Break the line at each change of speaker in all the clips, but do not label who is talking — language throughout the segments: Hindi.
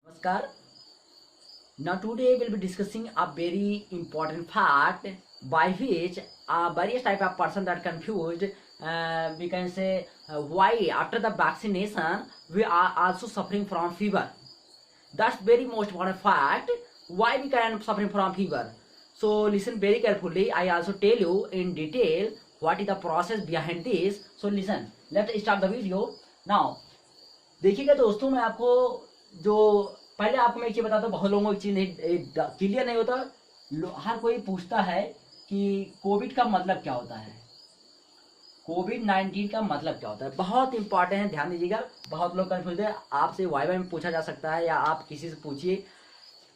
Namaskar. Now today we'll be discussing a very important fact by which various type of person that confused. We can say why after the vaccination we are also suffering from fever. That's very most important fact. Why we can suffering from fever? So listen very carefully. I also tell you in detail what is the process behind this. So listen. Let's start the video now. देखिएगा दोस्तों, मैं आपको जो पहले आपको मैं एक चीज बताता हूँ, बहुत लोगों को एक चीज नहीं क्लियर नहीं होता। हर कोई पूछता है कि कोविड का मतलब क्या होता है, कोविड-19 का मतलब क्या होता है। बहुत इंपॉर्टेंट है, ध्यान दीजिएगा। बहुत लोग कंफ्यूज है, आपसे वाइवा में पूछा जा सकता है या आप किसी से पूछिए।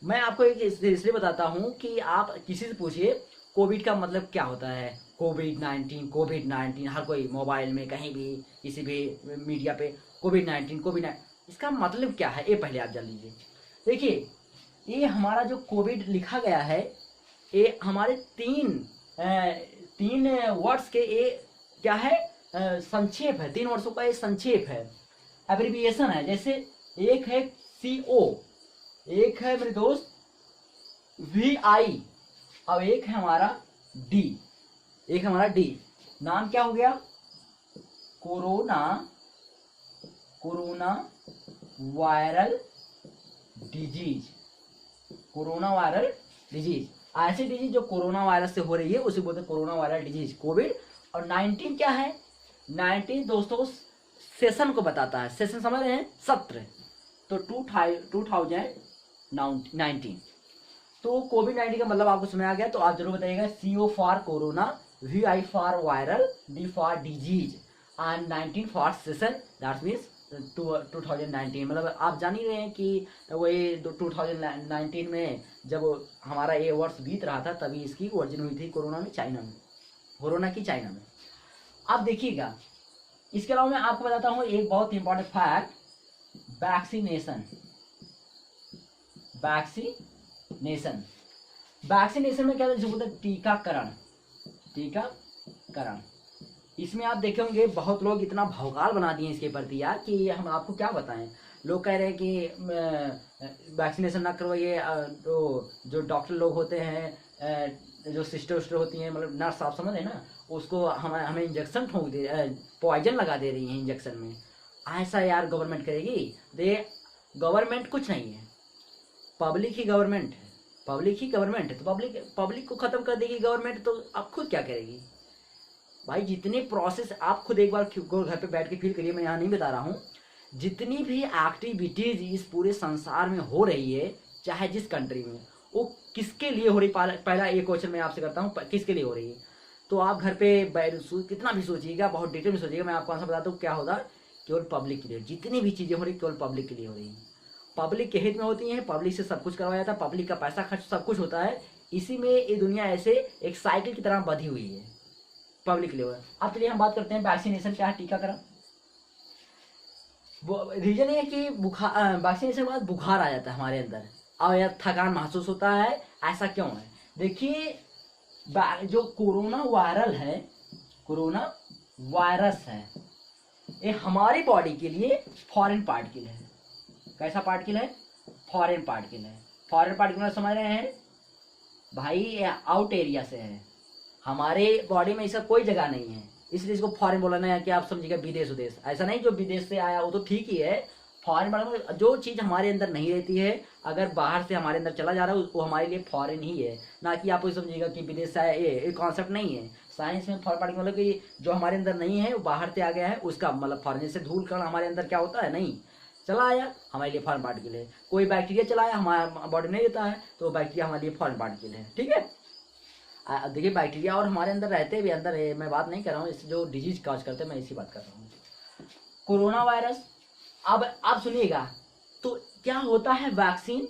मैं आपको एक इसलिए बताता हूँ कि आप किसी से पूछिए कोविड का मतलब क्या होता है। कोविड-19 हर कोई मोबाइल में कहीं भी किसी भी मीडिया पे कोविड-19 इसका मतलब क्या है, ये पहले आप जान लीजिए। देखिए, ये हमारा जो कोविड लिखा गया है, ये हमारे तीन वर्ड्स के ये क्या है, संक्षेप है। 3 वर्षों का ये संक्षेप है, एब्रिविएशन है। जैसे एक है CO, एक है मेरे दोस्त VI, अब एक है हमारा D। नाम क्या हो गया? Corona viral disease. ऐसी डिजीज जो कोरोना वायरस से हो रही है उसे बोलते हैं कोरोना वायरल डिजीज, कोविड। और 19 क्या है? 19 दोस्तों सेशन को बताता है। सेशन समझ रहे हैं? सत्र। तो 2019। तो कोविड-19 का मतलब आपको समझ आ गया, तो आप जरूर बताइएगा। CO for corona, VI for viral, D for disease and 19 for session. That means 2019। मतलब आप जान ही रहे हैं कि वही 2019 में जब हमारा ये वर्ष बीत रहा था, तभी इसकी ओरिजिन हुई थी कोरोना की चाइना में। अब देखिएगा, इसके अलावा मैं आपको बताता हूँ एक बहुत इंपॉर्टेंट फैक्ट, वैक्सीनेशन में क्या होता है? टीकाकरण। इसमें आप देखे होंगे बहुत लोग इतना भौकाल बना दिए इसके प्रति यार कि हम आपको क्या बताएं। लोग कह रहे हैं कि वैक्सीनेशन ना करवाइए। तो जो डॉक्टर लोग होते हैं, जो सिस्टर होती हैं, मतलब नर्स, आप समझ रहे ना, उसको हमें इंजेक्शन ठोक दे, पॉइजन लगा दे रही है इंजेक्शन में। ऐसा यार गवर्नमेंट करेगी? गवर्नमेंट कुछ नहीं है, पब्लिक ही गवर्नमेंट है। तो पब्लिक को खत्म कर देगी गवर्नमेंट, तो अब खुद क्या करेगी भाई? जितने प्रोसेस आप खुद एक बार घर पे बैठ के फील करिए, मैं यहाँ नहीं बता रहा हूँ। जितनी भी एक्टिविटीज इस पूरे संसार में हो रही है, चाहे जिस कंट्री में, वो किसके लिए हो रही? पहला एक क्वेश्चन मैं आपसे करता हूँ, किसके लिए हो रही है? तो आप घर पे कितना भी सोचिएगा, बहुत डिटेल में सोचिएगा, मैं आपको आंसर बताता हूँ क्या होगा। केवल पब्लिक के लिए जितनी भी चीजें हो रही, केवल पब्लिक के लिए हो रही है। पब्लिक के हित में होती है, पब्लिक से सब कुछ करवाया जाता है, पब्लिक का पैसा खर्च सब कुछ होता है। इसी में ये दुनिया ऐसे एक साइकिल की तरह बधी हुई है, पब्लिक लेवल। अब चलिए हम बात करते हैं वैक्सीनेशन क्या है, टीकाकरण। रीजन है कि वैक्सीनेशन के बाद बुखार आ जाता है हमारे अंदर और या थकान महसूस होता है। ऐसा क्यों है? देखिए, जो कोरोना वायरस है, ये हमारी बॉडी के लिए फॉरेन पार्टिकल है। कैसा पार्टिकल है? फॉरेन पार्टिकल है। फॉरेन पार्टिकल समझ रहे हैं भाई? आउट एरिया से है, हमारे बॉडी में इसका कोई जगह नहीं है, इसलिए इसको फॉरेन बोलना है। कि आप समझिएगा विदेश। ऐसा नहीं जो विदेश से आया वो तो ठीक ही है। फॉरेन मतलब जो चीज हमारे अंदर नहीं रहती है, अगर बाहर से हमारे अंदर चला जा रहा है, वो हमारे लिए फॉरेन ही है। ना कि आप समझिएगा कि विदेश से आया, ये कॉन्सेप्ट नहीं है। साइंस में फॉरेन पार्टिकल मतलब कि जो हमारे अंदर नहीं है, वो बाहर से आ गया है, उसका मतलब फॉरेन। जैसे धूल कण हमारे अंदर क्या होता है, नहीं चला आया, हमारे लिए फॉरेन पार्टिकल है। कोई बैक्टीरिया चला आया, हमारा बॉडी नहीं रहता है, तो बैक्टीरिया हमारे लिए फॉरेन पार्टिकल है। ठीक है, देखिए बैक्टीरिया और हमारे अंदर रहते भी अंदर है, मैं बात नहीं कर रहा हूँ। जो डिजीज काज करते हैं, मैं इसी बात कर रहा हूँ। Corona virus. अब आप सुनिएगा, तो क्या होता है वैक्सीन?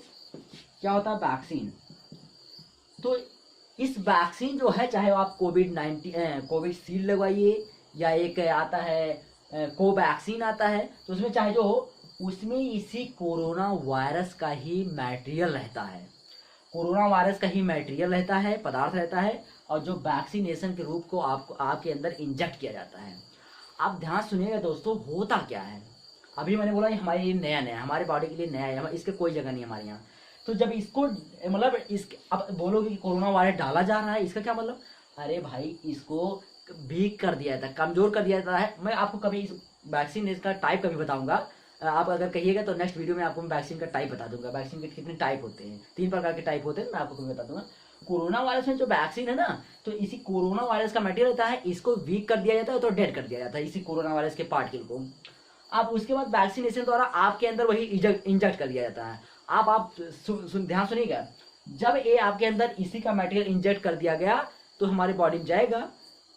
तो इस वैक्सीन जो है, चाहे आप कोविशील्ड लगवाइए या एक आता है कोवैक्सीन आता है, तो उसमें चाहे जो हो, उसमें इसी कोरोना वायरस का ही मटेरियल रहता है, पदार्थ रहता है, और जो वैक्सीनेशन के रूप को आपके अंदर इंजेक्ट किया जाता है। आप ध्यान सुनिएगा दोस्तों, होता क्या है अभी मैंने बोला ये हमारे लिए नया नया, हमारे बॉडी के लिए नया है, इसके कोई जगह नहीं हमारे यहाँ। तो जब इसको मतलब इस अब बोलोगे कि कोरोना वायरस डाला जा रहा है, इसका क्या मतलब? अरे भाई इसको वीक कर दिया जाता है, कमजोर कर दिया जाता है। मैं आपको कभी इस वैक्सीन इसका टाइप कभी बताऊंगा, आप अगर कहिएगा तो नेक्स्ट वीडियो में आपको मैं वैक्सीन का टाइप बता दूंगा। वैक्सीन के कितने टाइप होते हैं, 3 प्रकार के टाइप होते हैं, मैं आपको कभी बता दूंगा। कोरोना वायरस में जो वैक्सीन है ना, तो इसी कोरोना वायरस का मटेरियल रहता है, इसको वीक कर दिया जाता है तो डेड कर दिया जाता है इसी कोरोना वायरस के पार्टिकल को। अब उसके बाद वैक्सीनेशन द्वारा आपके अंदर वही इंजेक्ट कर दिया जाता है। आप ध्यान सुनिएगा, जब ये आपके अंदर इसी का मटेरियल इंजेक्ट कर दिया गया तो हमारी बॉडी में जाएगा,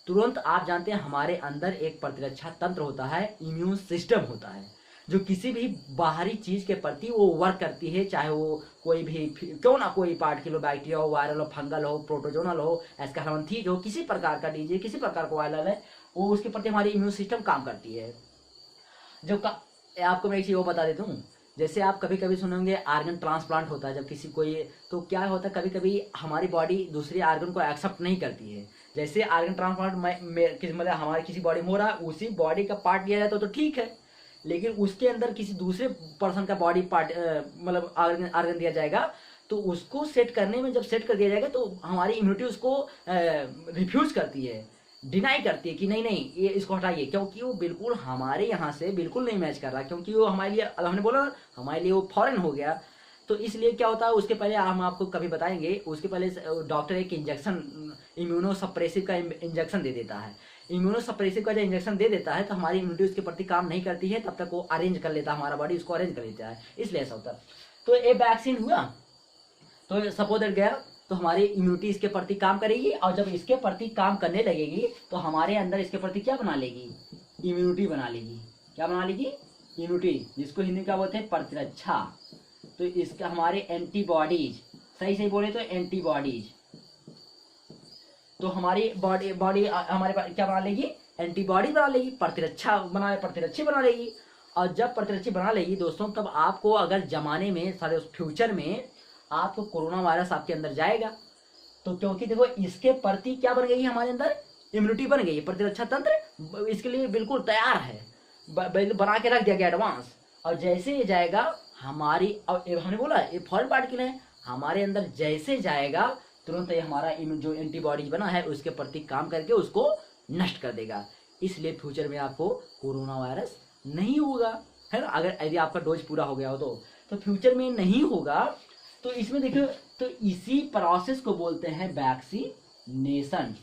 तुरंत आप जानते हैं हमारे अंदर एक प्रतिरक्षा तंत्र होता है, इम्यून सिस्टम होता है, जो किसी भी बाहरी चीज के प्रति वो वर्क करती है, चाहे वो कोई भी क्यों ना कोई पार्टिकल हो, बैक्टीरिया हो, वायरल हो, फंगल हो, प्रोटोजोनल हो, एस्कार्बोन्थीज हो, किसी प्रकार का डीजे, किसी प्रकार का वायरल है, वो उसके प्रति हमारी इम्यून सिस्टम काम करती है। आपको मैं एक चीज वो बता देता हूँ, जैसे आप कभी कभी सुनेंगे आर्गन ट्रांसप्लांट होता है जब किसी कोई, तो क्या होता है कभी कभी हमारी बॉडी दूसरे आर्गन को एक्सेप्ट नहीं करती है। जैसे आर्गन ट्रांसप्लांट मतलब हमारे किसी बॉडी में हो रहा है, उसी बॉडी का पार्ट लिया जाता है तो ठीक है, लेकिन उसके अंदर किसी दूसरे पर्सन का बॉडी पार्ट मतलब आर्गन दिया जाएगा, तो उसको सेट करने में, जब सेट कर दिया जाएगा तो हमारी इम्यूनिटी उसको रिफ्यूज करती है, डिनाई करती है कि नहीं नहीं ये इसको हटाइए, क्योंकि वो बिल्कुल हमारे यहाँ से बिल्कुल नहीं मैच कर रहा, क्योंकि वो हमारे लिए, हमने बोला हमारे लिए वो फॉरेन हो गया। तो इसलिए क्या होता है, उसके पहले हम आपको कभी बताएंगे, उसके पहले डॉक्टर एक इंजेक्शन, इम्यूनोसप्रेसिव का इंजेक्शन दे देता है। इम्यूनोसप्रेसिव का जब इंजेक्शन दे देता है तो हमारी इम्यूनिटी उसके प्रति काम नहीं करती है, तब तक वो अरेंज कर लेता है, हमारा बॉडी उसको अरेंज कर लेता है, इसलिए ऐसा होता है। तो ये वैक्सीन हुआ तो सपोज गया तो हमारी इम्यूनिटी इसके प्रति काम करेगी, और जब इसके प्रति काम करने लगेगी तो हमारे अंदर इसके प्रति क्या बना लेगी, इम्यूनिटी बना लेगी। क्या बना लेगी? इम्यूनिटी, जिसको हिंदी का बोलते हैं प्रतिरक्षा। तो इसका हमारे एंटीबॉडीज, सही सही बोले तो एंटीबॉडीज, तो हमारी बॉडी हमारे क्या बना लेगी, एंटीबॉडी बना लेगी, प्रतिरक्षी बना लेगी। और जब प्रतिरक्षी बना लेगी दोस्तों, तब आपको अगर जमाने में सारे फ्यूचर में आपको कोरोना वायरस आपके अंदर जाएगा, तो क्योंकि देखो इसके प्रति क्या बन गई है, हमारे अंदर इम्यूनिटी बन गई है, प्रतिरक्षा तंत्र इसके लिए बिल्कुल तैयार है, बना के रख दिया गया एडवांस। और जैसे ये जाएगा हमारी, अब हमने बोला ये फॉरेन पार्टिकल है, हमारे अंदर जैसे जाएगा तुरंत ये हमारा जो एंटीबॉडीज बना है उसके प्रति काम करके उसको नष्ट कर देगा। इसलिए फ्यूचर में आपको कोरोना वायरस नहीं होगा, है ना, अगर यदि आपका डोज पूरा हो गया हो तो फ्यूचर में नहीं होगा। तो इसमें देखो, तो इसी प्रोसेस को बोलते हैं वैक्सीनेशन,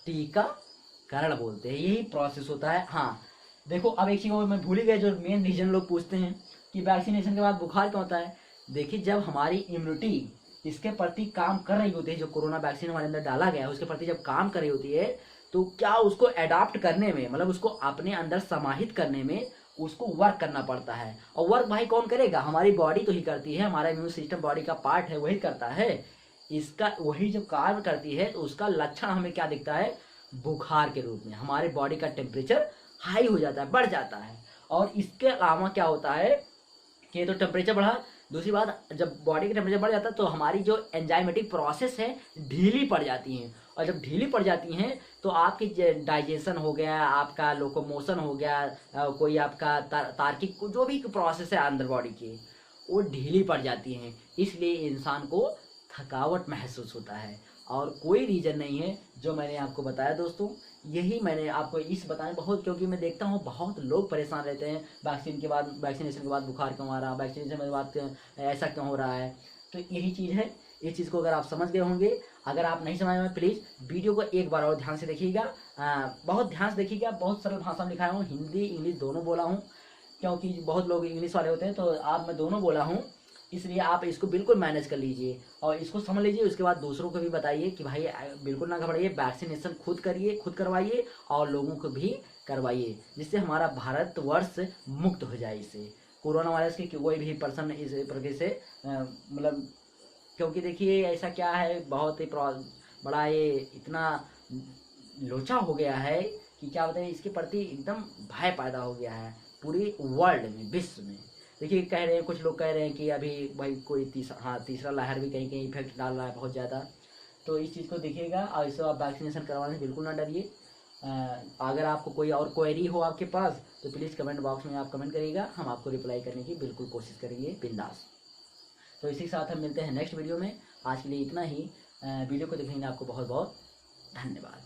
टीकाकरण बोलते हैं, यही प्रोसेस होता है। हाँ देखो, अब एक चीज मैं भूल ही गया, जो मेन रीजन लोग पूछते हैं कि वैक्सीनेशन के बाद बुखार क्यों होता है। देखिए, जब हमारी इम्यूनिटी इसके प्रति काम कर रही होती है, जो कोरोना वैक्सीन हमारे अंदर डाला गया है उसके प्रति जब काम कर रही होती है, तो क्या उसको एडाप्ट करने में, मतलब उसको अपने अंदर समाहित करने में उसको वर्क करना पड़ता है। और वर्क भाई कौन करेगा, हमारी बॉडी तो ही करती है, हमारा इम्यून सिस्टम बॉडी का पार्ट है, वही करता है। इसका वही जब कार्य करती है तो उसका लक्षण हमें क्या दिखता है, बुखार के रूप में, हमारे बॉडी का टेम्परेचर हाई हो जाता है, बढ़ जाता है। और इसके अलावा क्या होता है कि तो टेम्परेचर बढ़ा, दूसरी बात जब बॉडी का टेम्परेचर बढ़ जाता है तो हमारी जो एंजाइमेटिक प्रोसेस है ढीली पड़ जाती हैं, और जब ढीली पड़ जाती हैं तो आपकी डाइजेशन हो गया, आपका लोकोमोशन हो गया, कोई आपका तार्किक जो भी प्रोसेस है अंदर बॉडी की, वो ढीली पड़ जाती हैं। इसलिए इंसान को थकावट महसूस होता है, और कोई रीज़न नहीं है जो मैंने आपको बताया दोस्तों। यही मैंने आपको इस बताया बहुत, क्योंकि मैं देखता हूँ बहुत लोग परेशान रहते हैं वैक्सीन के बाद, वैक्सीनेशन के बाद बुखार क्यों आ रहा, वैक्सीनेशन के बाद ऐसा क्यों हो रहा है। तो यही चीज़ है, इस चीज़ को अगर आप समझ गए होंगे, अगर आप नहीं समझ में प्लीज़ वीडियो को एक बार और ध्यान से देखिएगा, बहुत ध्यान से देखिएगा। बहुत सरल भाषा में लिखाया हूँ, हिंदी इंग्लिश दोनों बोला हूँ, क्योंकि बहुत लोग इंग्लिश वाले होते हैं, तो आप मैं दोनों बोला हूँ, इसलिए आप इसको बिल्कुल मैनेज कर लीजिए और इसको समझ लीजिए। उसके बाद दूसरों को भी बताइए कि भाई बिल्कुल ना घबराइए, वैक्सीनेशन खुद करिए, खुद करवाइए और लोगों को भी करवाइए, जिससे हमारा भारतवर्ष मुक्त हो जाए इससे, कोरोना वायरस के कोई भी पर्सन इस प्रकार से मतलब, क्योंकि देखिए ऐसा क्या है, बहुत ही बड़ा ये इतना लोचा हो गया है कि क्या बताइए, इसके प्रति एकदम भय पैदा हो गया है पूरी वर्ल्ड में, विश्व में। देखिए कह रहे हैं, कुछ लोग कह रहे हैं कि अभी भाई कोई तीसरा लहर भी कहीं कहीं इफेक्ट डाल रहा है बहुत ज़्यादा। तो इस चीज़ को देखिएगा और इसको आप वैक्सीनेशन करवाने से बिल्कुल ना डरिए। अगर आपको कोई और क्वेरी हो आपके पास तो प्लीज़ कमेंट बॉक्स में आप कमेंट करिएगा, हम आपको रिप्लाई करने की बिल्कुल कोशिश करेंगे बिंदास। तो इसी के साथ हम मिलते हैं नेक्स्ट वीडियो में। आज के लिए इतना ही। वीडियो को देखने के लिए आपको बहुत बहुत धन्यवाद।